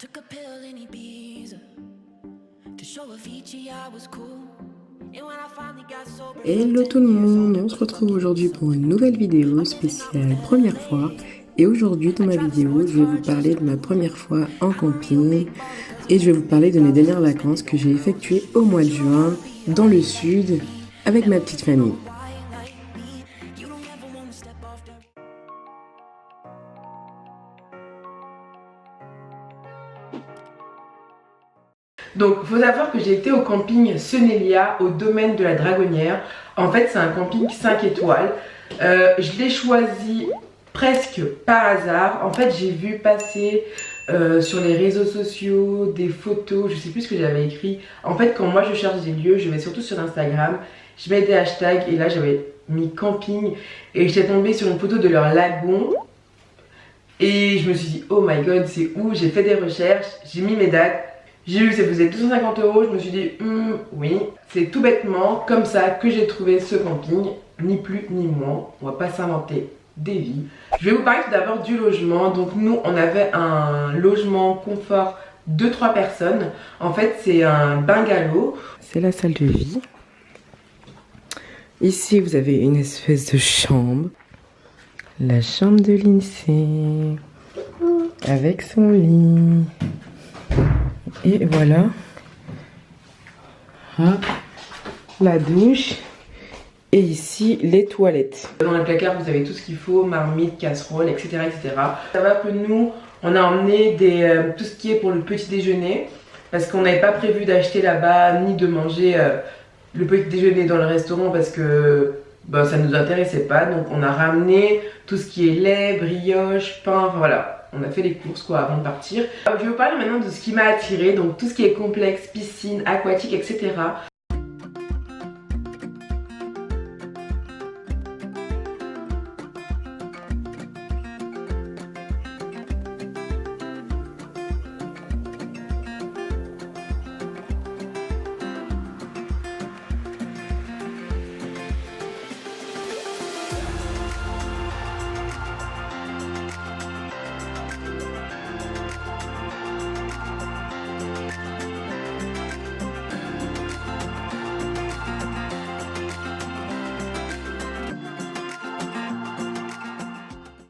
Took a pill in Ibiza to show Avicii I was cool. And when I finally got sober, Hello tout le monde, on se retrouve aujourd'hui pour une nouvelle vidéo spéciale première fois. Et aujourd'hui dans ma vidéo, je vais vous parler de ma première fois en camping et je vais vous parler de mes dernières vacances que j'ai effectuées au mois de juin dans le sud avec ma petite famille. Donc, il faut savoir que j'ai été au camping Senelia, au domaine de la Dragonnière. En fait, c'est un camping 5 étoiles. Je l'ai choisi presque par hasard. En fait, j'ai vu passer sur les réseaux sociaux des photos, je sais plus ce que j'avais écrit. En fait, quand moi je cherche des lieux, je vais surtout sur Instagram, je mets des hashtags et là j'avais mis camping et j'étais tombée sur une photo de leur lagon. Et je me suis dit, oh my god, c'est où? J'ai fait des recherches, j'ai mis mes dates. J'ai vu que ça faisait 250 €, je me suis dit, oui, c'est tout bêtement comme ça que j'ai trouvé ce camping, ni plus ni moins, on va pas s'inventer des vies. Je vais vous parler tout d'abord du logement. Donc nous, on avait un logement confort de 3 personnes. En fait, c'est un bungalow. C'est la salle de vie. Ici, vous avez une espèce de chambre. La chambre de Lindsay, avec son lit. Et voilà, la douche et ici les toilettes. Dans le placard vous avez tout ce qu'il faut, marmite, casserole, etc. etc. Ça va que nous on a emmené tout ce qui est pour le petit déjeuner parce qu'on n'avait pas prévu d'acheter là-bas ni de manger le petit déjeuner dans le restaurant parce que ça ne nous intéressait pas. Donc on a ramené tout ce qui est lait, brioche, pain, enfin voilà. On a fait les courses quoi avant de partir. Je vais vous parler maintenant de ce qui m'a attiré, donc tout ce qui est complexe, piscine, aquatique, etc.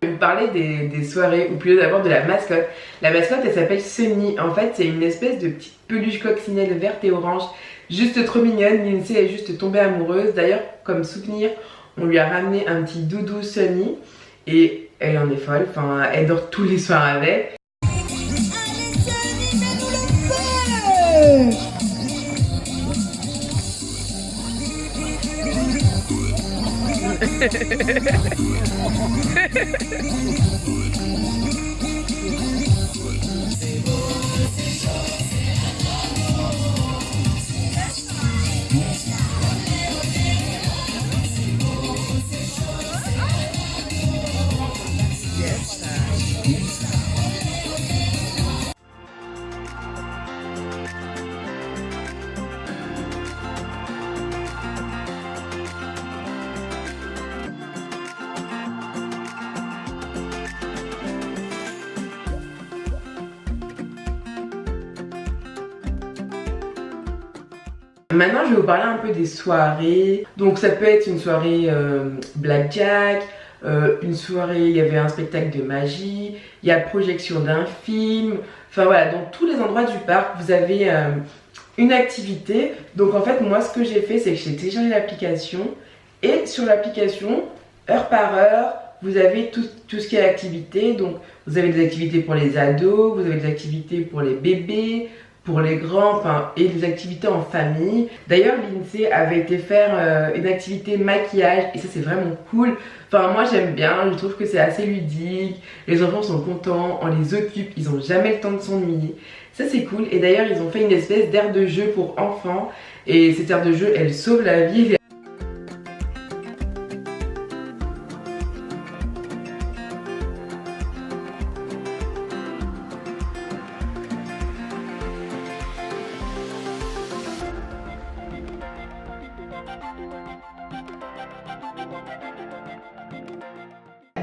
Je vais vous parler des soirées, ou plutôt d'abord de la mascotte. La mascotte elle s'appelle Sunny. En fait c'est une espèce de petite peluche coccinelle verte et orange, juste trop mignonne. Lindsay est juste tombée amoureuse. D'ailleurs comme souvenir on lui a ramené un petit doudou Sunny et elle en est folle, enfin elle dort tous les soirs avec. Maintenant, je vais vous parler un peu des soirées. Donc, ça peut être une soirée blackjack, une soirée, il y avait un spectacle de magie, il y a projection d'un film. Enfin voilà, dans tous les endroits du parc, vous avez une activité. Donc, en fait, moi, ce que j'ai fait, c'est que j'ai téléchargé l'application. Et sur l'application, heure par heure, vous avez tout ce qui est activité. Donc, vous avez des activités pour les ados, vous avez des activités pour les bébés, pour les grands, enfin, et des activités en famille. D'ailleurs, Lindsay avait été faire une activité maquillage et ça c'est vraiment cool. Enfin, moi j'aime bien, je trouve que c'est assez ludique. Les enfants sont contents, on les occupe, ils ont jamais le temps de s'ennuyer. Ça c'est cool. Et d'ailleurs, ils ont fait une espèce d'aire de jeu pour enfants et cette aire de jeu, elle sauve la vie.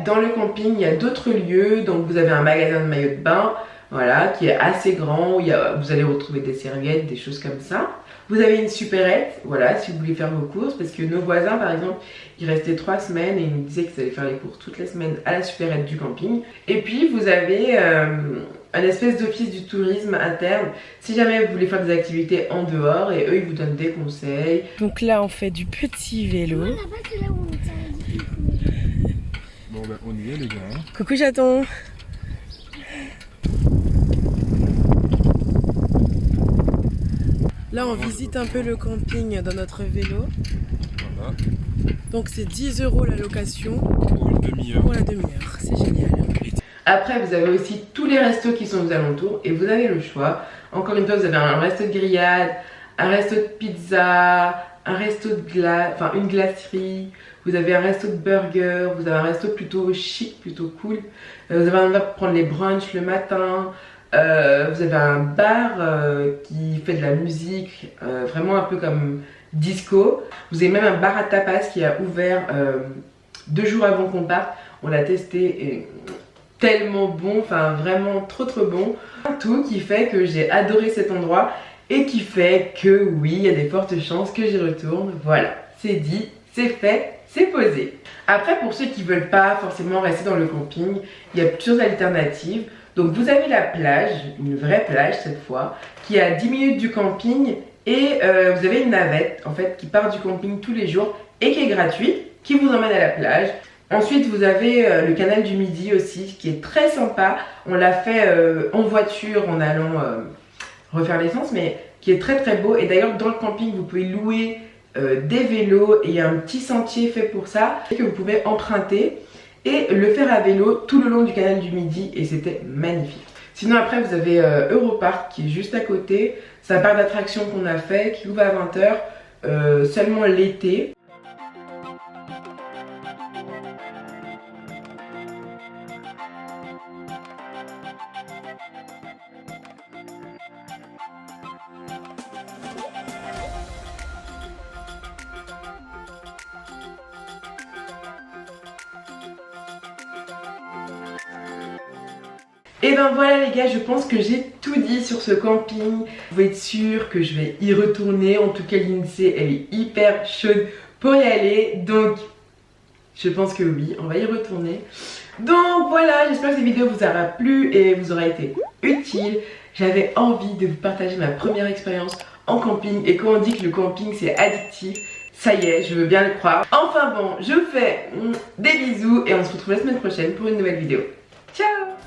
Dans le camping, il y a d'autres lieux. Donc vous avez un magasin de maillots de bain, voilà, qui est assez grand, où vous allez retrouver des serviettes, des choses comme ça. Vous avez une supérette, voilà, si vous voulez faire vos courses, parce que nos voisins, par exemple, ils restaient 3 semaines et ils nous disaient qu'ils allaient faire les courses toutes les semaines à la supérette du camping. Et puis, vous avez un espèce d'office du tourisme interne, si jamais vous voulez faire des activités en dehors, et eux, ils vous donnent des conseils. Donc là, on fait du petit vélo. Bon, ben, on y est, les gars. Hein. Coucou chaton. Là, on visite un peu le camping dans notre vélo. Voilà. Donc, c'est 10 € la location. Pour une demi-heure. Pour la demi-heure, c'est génial. Après, vous avez aussi tous les restos qui sont aux alentours et vous avez le choix. Encore une fois, vous avez un resto de grillade, un resto de pizza, un resto de glace, enfin une glacerie. Vous avez un resto de burger, vous avez un resto plutôt chic, plutôt cool. Vous avez un endroit pour prendre les brunchs le matin. Vous avez un bar qui fait de la musique, vraiment un peu comme disco. Vous avez même un bar à tapas qui a ouvert 2 jours avant qu'on parte. On l'a testé et tellement bon, enfin vraiment trop bon. Tout qui fait que j'ai adoré cet endroit et qui fait que oui, il y a des fortes chances que j'y retourne. Voilà, c'est dit, c'est fait. C'est posé. Après, pour ceux qui ne veulent pas forcément rester dans le camping, il y a plusieurs alternatives. Donc vous avez la plage, une vraie plage cette fois, qui est à 10 minutes du camping et vous avez une navette en fait qui part du camping tous les jours et qui est gratuite, qui vous emmène à la plage. Ensuite vous avez le canal du Midi aussi qui est très sympa. On l'a fait en voiture en allant refaire l'essence, mais qui est très beau. Et d'ailleurs dans le camping vous pouvez louer des vélos et il y a un petit sentier fait pour ça que vous pouvez emprunter et le faire à vélo tout le long du canal du Midi et c'était magnifique. Sinon après vous avez Europark qui est juste à côté, c'est un parc d'attractions qu'on a fait qui ouvre à 20 h seulement l'été. Et ben voilà les gars, je pense que j'ai tout dit sur ce camping. Vous pouvez être sûr que je vais y retourner. En tout cas l'INSEE elle est hyper chaude pour y aller. Donc je pense que oui, on va y retourner. Donc voilà, j'espère que cette vidéo vous aura plu et vous aura été utile. J'avais envie de vous partager ma première expérience en camping. Et quand on dit que le camping c'est addictif, ça y est, je veux bien le croire. Enfin bon, je vous fais des bisous et on se retrouve la semaine prochaine pour une nouvelle vidéo. Ciao!